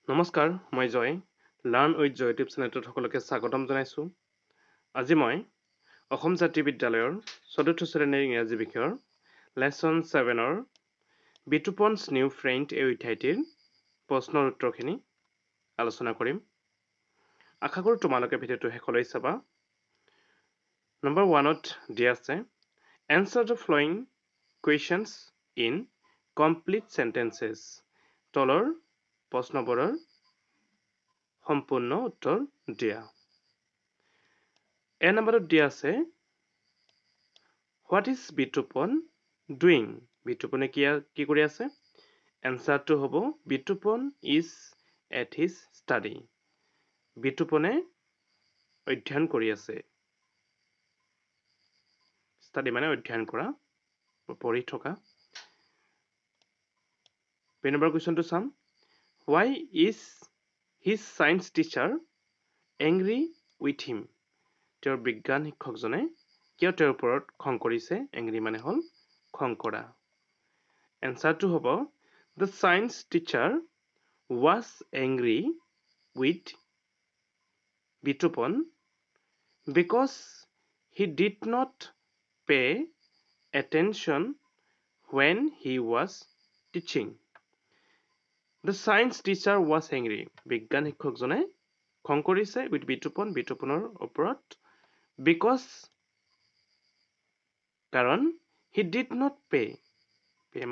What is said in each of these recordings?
নমস্কাৰ, মই জয়। Learn with joy tube চেনেলটোত সকলোকে স্বাগতম জনাইছোঁ। আজি মই অসম জাতীয় বিদ্যালয়ৰ ৪ৰ্থ শ্ৰেণীৰ ইংৰাজী বিষয়ৰ লেচন 7ৰ বিতুপনছ নিউ ফ্ৰেণ্ড এই অধ্যায়টিৰ প্ৰশ্নৰ উত্তৰখিনি আলোচনা কৰিম। আশা কৰোঁ তোমালোকে ভিডিঅ'টো শেষলৈ চাবা। নম্বৰ 1ত দিয়া আছে answer the following questions in complete sentences. তলৰ প্ৰশ্নবোৰৰ সম্পূৰ্ণ উত্তৰ দিয়া। এ নম্বৰত দিয়া আছে হোৱাট ইজ বিতুপন ডুইং? বিতুপনে কি কৰি আছে? এনচাৰটো হ'ব Bitupan is at his study. বিতুপনে অধ্যয়ন কৰি আছে। ষ্টাডি মানে অধ্যয়ন কৰা, পঢ়ি থকা। বি নম্বৰ কুৱেশ্যনটো চাম। Why is his science teacher angry with him? তেওঁৰ বিজ্ঞান শিক্ষকজনে কিয় তেওঁৰ ওপৰত খং কৰিছে? এংগ্ৰি মানে হ'ল খং কৰা। এনচাৰটো হ'ব The science teacher was angry with Bitupon because he did not pay attention when he was teaching. The science teacher was angry. বিজ্ঞান শিক্ষকজনে খং কৰিছে with বিতুপনৰ ওপৰত because কাৰণ he did not pay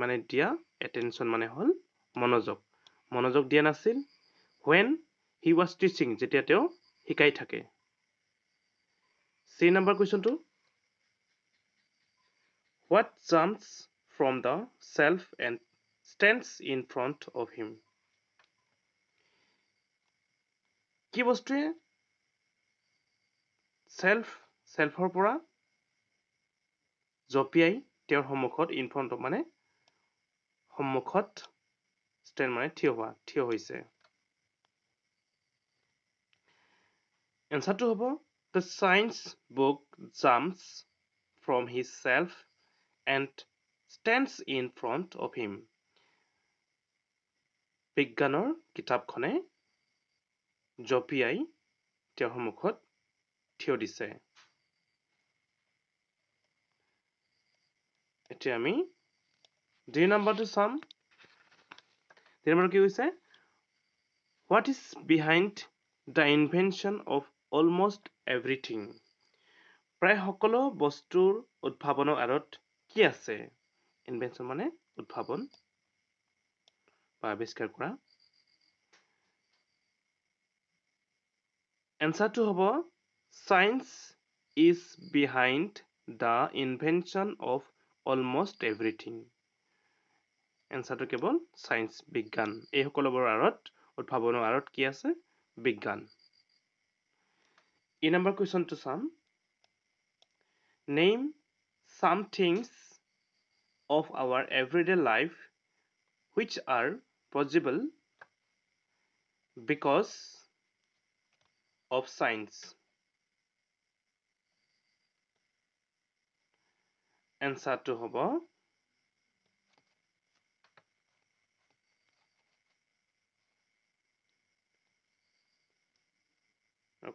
মানে দিয়া, attention মানে হ'ল মনোযোগ দিয়া নাছিল when he was teaching যেতিয়া তেওঁ শিকাই থাকে। C নম্বৰ কুৱেশ্যনটো What jumps from the shelf and stands in front of him? কি বস্তুৱে চেল্ফৰ পৰা জঁপিয়াই তেওঁৰ সন্মুখত ইনফ্ৰণ্ট মানে সন্মুখত ষ্টেণ্ড মানে থিয় হৈছে। এনচাৰটো হ'ব The science book jumps from his shelf and stands in front of him. বিজ্ঞানৰ কিতাপখনে জঁপিয়াই তেওঁৰ সন্মুখত থিয় দিছে। এতিয়া আমি ২ নম্বৰটো চাম। ২ নম্বৰ কি হৈছে What is behind the invention of almost everything? প্ৰায় সকলো বস্তুৰ উদ্ভাৱনৰ আঁৰত কি আছে? ইনভেনশ্যন মানে উদ্ভাৱন বা আৱিষ্কাৰ কৰা। এনচাৰটো হ'ব Science is behind the invention of almost everything. এনচাৰটো কেৱল চায়েন্স বিজ্ঞান এই সকলোবোৰৰ আঁৰত উদ্ভাৱনৰ আঁৰত কি আছে? বিজ্ঞান। ই নম্বৰ কুৱেশ্যনটো চাম। Name some things of our everyday life which are possible because of science. এনচাৰটো হ'ব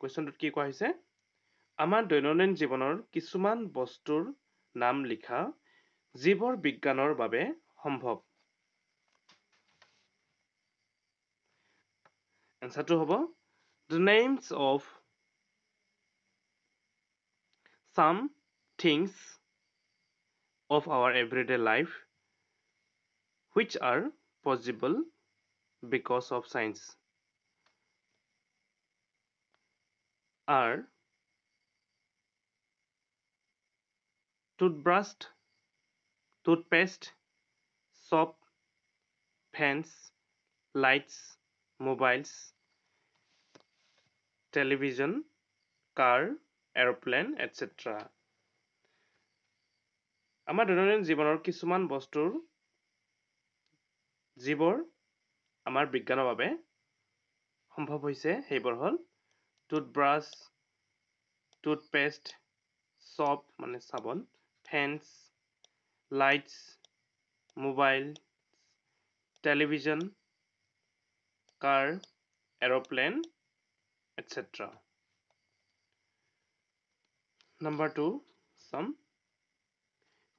কুৱেশ্যনটোত কি কোৱা হৈছে আমাৰ দৈনন্দিন জীৱনৰ কিছুমান বস্তুৰ নাম লিখা যিবোৰ বিজ্ঞানৰ বাবে সম্ভৱ। এনচাৰটো হ'ব The names of some things of our everyday life which are possible because of science are toothpaste, soap, fans, lights, mobiles, television, car, airplane, etc. আমাৰ দৈনন্দিন জীৱনৰ কিছুমান বস্তুৰ যিবোৰ আমাৰ বিজ্ঞানৰ বাবে সম্ভৱ হৈছে সেইবোৰ হ'ল টুথব্ৰাছ, টুথপেষ্ট, চপ মানে চাবোন, fence, lights, mobile, television, car, aeroplane, etc. Number 2, some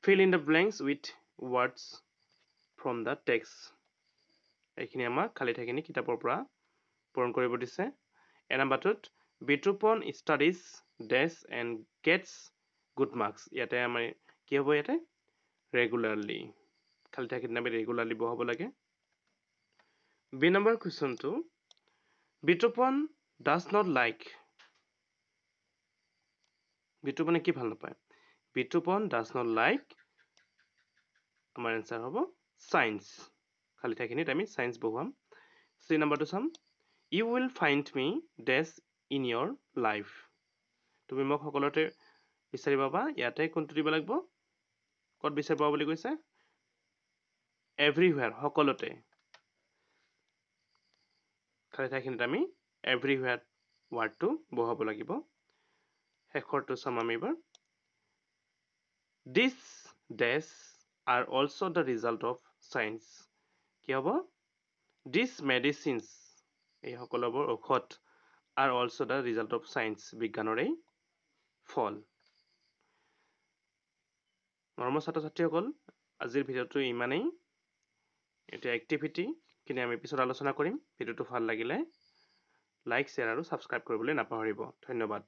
fill in the blanks with words from the text. এইখিনি আমাক খালি ঠাইখিনি কিতাপৰ পৰা পূৰণ কৰিব দিছে। Number 2, Bitupan studies dash and gets good marks. ইয়াতে আমাৰ কি হ'ব ইয়াতে regularly খালি ঠাইখিনি আমি regularly বহাব লাগে। B number question to Bitupan does not like. বিতুপনে কি ভাল নাপায়? বিতুপন does not like, আমাৰ answer হ'ব science. খালি ঠাইখিনিত আমি science বহুৱাম। C number 2 চাম, you will find me dash in your life. তুমি মোক সকলোতে বিচাৰি পাবা। ইয়াতে কোনটো দিব লাগিব? ক'ত বিচাৰি পাবা বুলি কৈছে? everywhere, সকলোতে। খালি ঠাইখিনিত আমি everywhere wordটো বহাব লাগিব। শেষৰটো চাম আমি এবাৰ। These dash are also the result of science. কি হ'ব? These medicines, এই সকলোবোৰ ঔষধ, are also the result of science, বিজ্ঞানৰেই ফল। মৰমৰ ছাত্ৰ ছাত্ৰীসকল, আজিৰ ভিডিঅ'টো ইমানেই। এতিয়া এক্টিভিটিখিনি আমি পিছত আলোচনা কৰিম। ভিডিঅ'টো ভাল লাগিলে লাইক, শ্বেয়াৰ আৰু ছাবস্ক্ৰাইব কৰিবলৈ নাপাহৰিব। ধন্যবাদ।